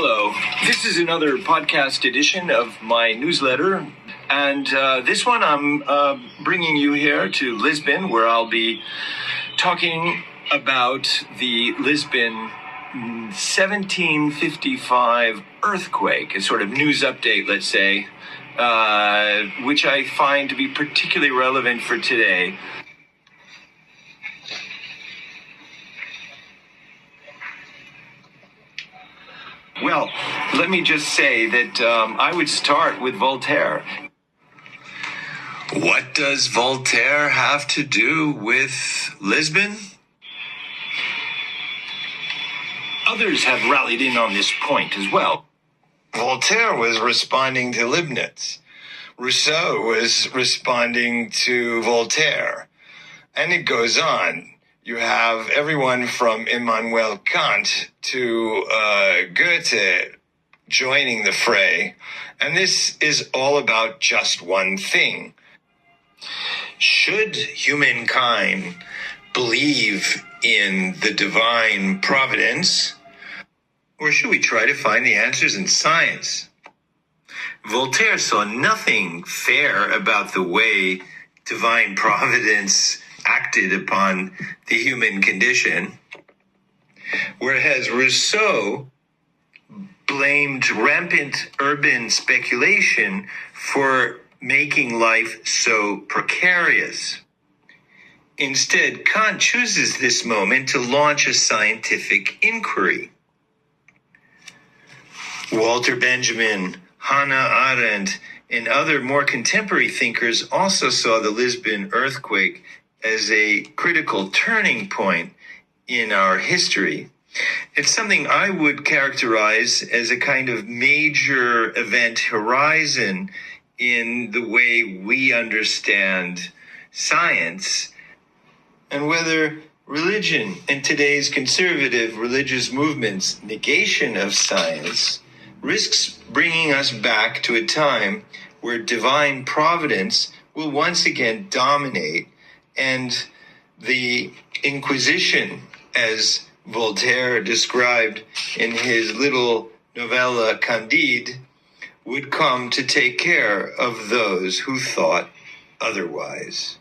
Hello. This is another podcast edition of my newsletter. And this one I'm bringing you here to Lisbon, where I'll be talking about the Lisbon 1755 earthquake, a sort of news update, let's say, which I find to be particularly relevant for today. Well, let me just say that I would start with Voltaire. What does Voltaire have to do with Lisbon? Others have rallied in on this point as well. Voltaire was responding to Leibniz. Rousseau was responding to Voltaire. And it goes on. You have everyone from Immanuel Kant to Goethe joining the fray. And this is all about just one thing. Should humankind believe in the divine providence, or should we try to find the answers in science? Voltaire saw nothing fair about the way divine providence acted upon the human condition, whereas Rousseau blamed rampant urban speculation for making life so precarious. Instead, Kant chooses this moment to launch a scientific inquiry. Walter Benjamin, Hannah Arendt, and other more contemporary thinkers also saw the Lisbon earthquake as a critical turning point in our history. It's something I would characterize as a kind of major event horizon in the way we understand science, and whether religion and today's conservative religious movements' negation of science risks bringing us back to a time where divine providence will once again dominate, and the Inquisition, as Voltaire described in his little novella Candide, would come to take care of those who thought otherwise.